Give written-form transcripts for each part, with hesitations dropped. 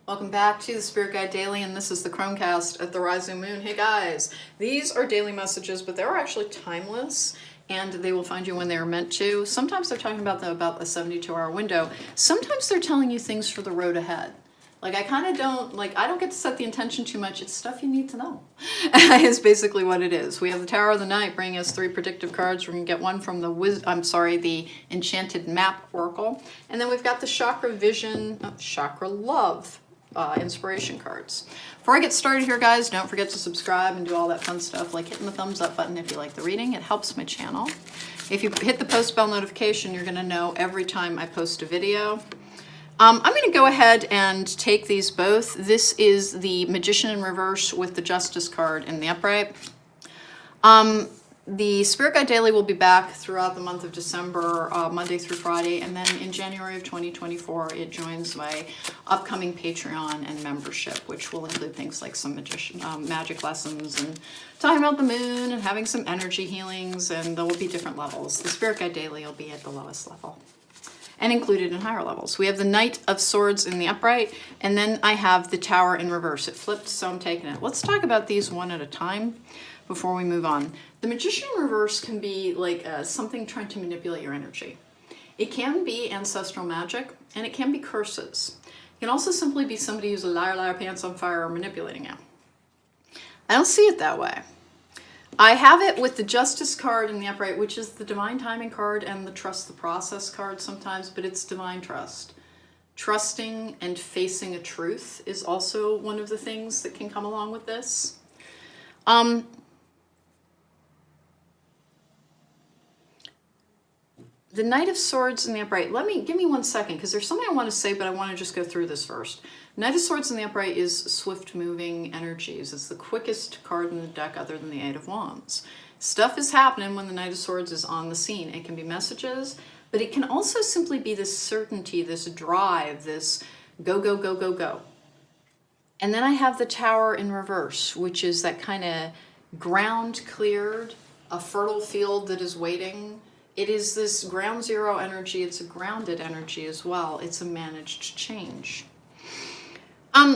Welcome back to the Spirit Guide Daily, and this is the cronecast at the rising moon. Hey guys, these are daily messages, but they're actually timeless, and they will find you when they are meant to. Sometimes they're talking about a 72-hour window. Sometimes they're telling you things for the road ahead. Like I don't get to set the intention too much. It's stuff you need to know. Is basically what it is. We have the Tower of the Night bringing us 3 predictive cards. We're gonna get one from the Enchanted Map Oracle, and then we've got the Chakra Vision, Chakra Love. Inspiration cards. Before I get started here, guys, don't forget to subscribe and do all that fun stuff, like hitting the thumbs up button if you like the reading. It helps my channel. If you hit the post bell notification, you're going to know every time I post a video. I'm going to go ahead and take these both. This is the Magician in reverse with the Justice card in the upright. The Spirit Guide Daily will be back throughout the month of December, Monday through Friday, and then in January of 2024, it joins my upcoming Patreon and membership, which will include things like some magic lessons and talking about the moon and having some energy healings, and there will be different levels. The Spirit Guide Daily will be at the lowest level and included in higher levels. We have the Knight of Swords in the upright, and then I have the Tower in reverse. It flipped, so I'm taking it. Let's talk about these one at a time before we move on. The Magician in reverse can be like something trying to manipulate your energy. It can be ancestral magic, and it can be curses. It can also simply be somebody who's a liar, pants on fire, or manipulating you. I don't see it that way. I have it with the Justice card in the upright, which is the Divine Timing card, and the Trust the Process card sometimes, but it's divine trust. Trusting and facing a truth is also one of the things that can come along with this. The Knight of Swords in the upright. Give me 1 second, because there's something I want to say, but I want to just go through this first. Knight of Swords in the upright is swift-moving energies. It's the quickest card in the deck other than the Eight of Wands. Stuff is happening when the Knight of Swords is on the scene. It can be messages, but it can also simply be this certainty, this drive, this go, go, go, go, go. And then I have the Tower in reverse, which is that kind of ground cleared, a fertile field that is waiting. It is this ground zero energy. It's a grounded energy as well. It's a managed change.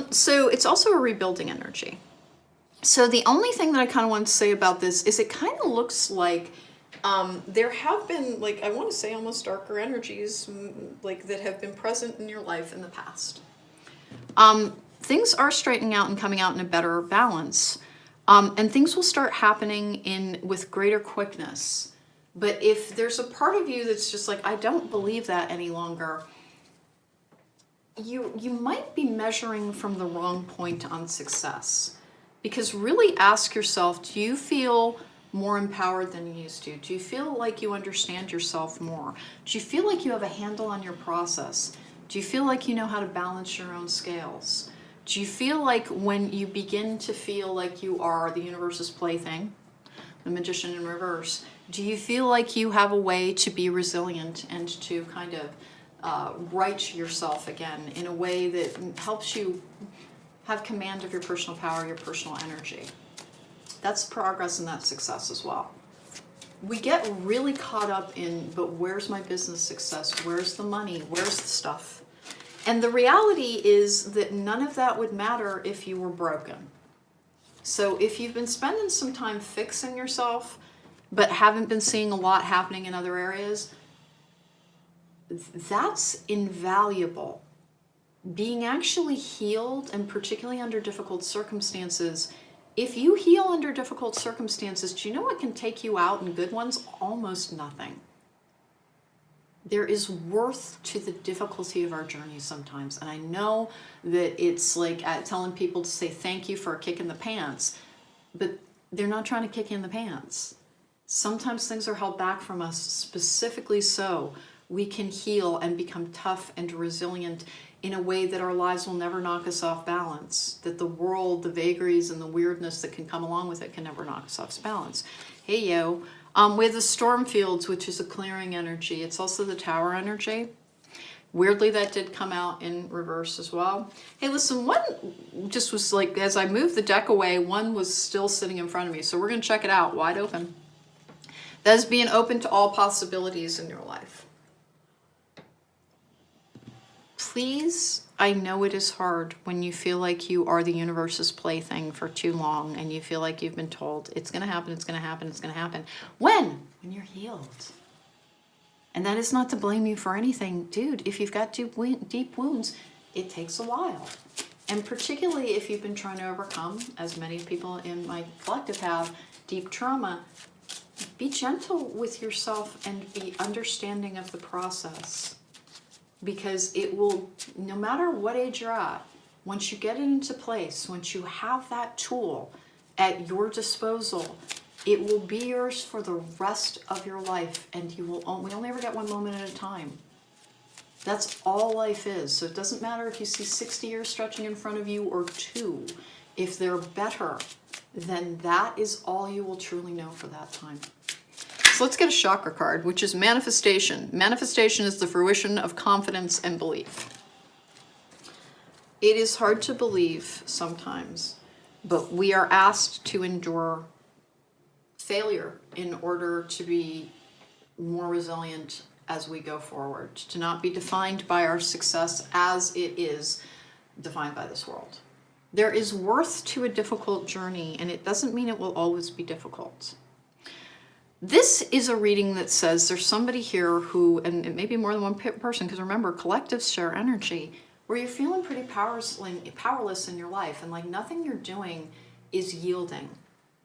So it's also a rebuilding energy. So the only thing that I kind of want to say about this is it kind of looks like there have been, like, I want to say almost darker energies like that have been present in your life in the past. Things are straightening out and coming out in a better balance. And things will start happening with greater quickness. But if there's a part of you that's just like, I don't believe that any longer, you might be measuring from the wrong point on success. Because really ask yourself, do you feel more empowered than you used to? Do you feel like you understand yourself more? Do you feel like you have a handle on your process? Do you feel like you know how to balance your own scales? Do you feel like when you begin to feel like you are the universe's plaything, the Magician in reverse, do you feel like you have a way to be resilient and to kind of right yourself again in a way that helps you have command of your personal power, your personal energy? That's progress and that's success as well. We get really caught up in, but where's my business success? Where's the money? Where's the stuff? And the reality is that none of that would matter if you were broken. So if you've been spending some time fixing yourself, but haven't been seeing a lot happening in other areas, that's invaluable. Being actually healed, and particularly under difficult circumstances, if you heal under difficult circumstances, do you know what can take you out in good ones? Almost nothing. There is worth to the difficulty of our journey sometimes. And I know that it's like telling people to say thank you for a kick in the pants, but they're not trying to kick you in the pants. Sometimes things are held back from us specifically so we can heal and become tough and resilient in a way that our lives will never knock us off balance, that the world, the vagaries and the weirdness that can come along with it can never knock us off balance. Hey, yo. We have the Storm Fields, which is a clearing energy. It's also the Tower energy. Weirdly, that did come out in reverse as well. Hey, listen, one just was like, as I moved the deck away, one was still sitting in front of me. So we're going to check it out, wide open. That is being open to all possibilities in your life. please, I know it is hard when you feel like you are the universe's plaything for too long and you feel like you've been told it's going to happen, it's going to happen, it's going to happen. When you're healed. And that is not to blame you for anything. Dude, if you've got deep wounds, it takes a while. And particularly if you've been trying to overcome, as many people in my collective have, deep trauma, be gentle with yourself and be understanding of the process. Because it will, no matter what age you're at, once you get it into place, once you have that tool at your disposal, it will be yours for the rest of your life, and we only ever get one moment at a time. That's all life is. So it doesn't matter if you see 60 years stretching in front of you or 2. If they're better, then that is all you will truly know for that time. So let's get a chakra card, which is manifestation. Manifestation is the fruition of confidence and belief. It is hard to believe sometimes, but we are asked to endure failure in order to be more resilient as we go forward, to not be defined by our success as it is defined by this world. There is worth to a difficult journey, and it doesn't mean it will always be difficult. This is a reading that says there's somebody here who, and it may be more than one person, because remember, collectives share energy, where you're feeling pretty powerless in your life, and like nothing you're doing is yielding.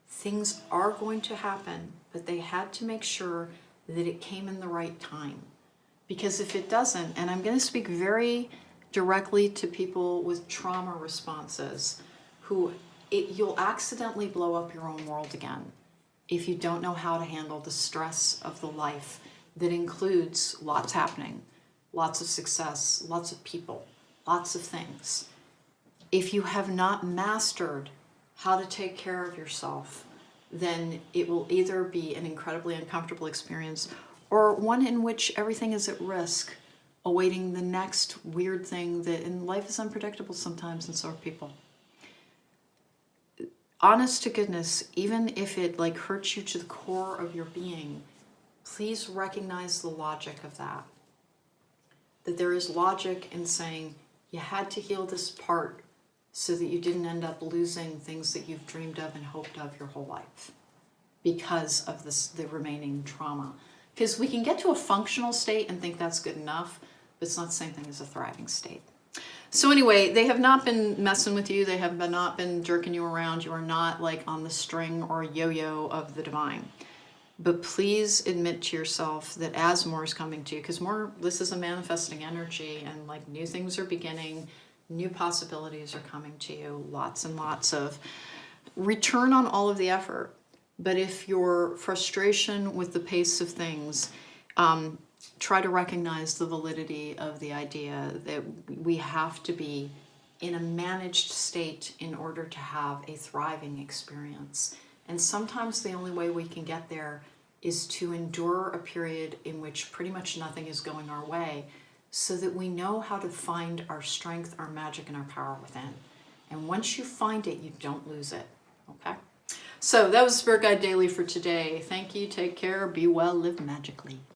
Things are going to happen, but they had to make sure that it came in the right time. Because if it doesn't, and I'm going to speak very directly to people with trauma responses, you'll accidentally blow up your own world again if you don't know how to handle the stress of the life that includes lots happening, lots of success, lots of people, lots of things. If you have not mastered how to take care of yourself, then it will either be an incredibly uncomfortable experience or one in which everything is at risk, awaiting the next weird thing and life is unpredictable sometimes, and so are people. Honest to goodness, even if it hurts you to the core of your being, please recognize the logic of that. That there is logic in saying you had to heal this part so that you didn't end up losing things that you've dreamed of and hoped of your whole life because of the remaining trauma. Because we can get to a functional state and think that's good enough, but it's not the same thing as a thriving state. So anyway, they have not been messing with you. They have not been jerking you around. You are not on the string or yo-yo of the divine. But please admit to yourself that as more is coming to you, because this is a manifesting energy, and new things are beginning, new possibilities are coming to you, lots and lots of return on all of the effort. But if your frustration with the pace of things, try to recognize the validity of the idea that we have to be in a managed state in order to have a thriving experience. And sometimes the only way we can get there is to endure a period in which pretty much nothing is going our way, so that we know how to find our strength, our magic, and our power within. And once you find it, you don't lose it, okay? So that was Spirit Guide Daily for today. Thank you, take care, be well, live magically.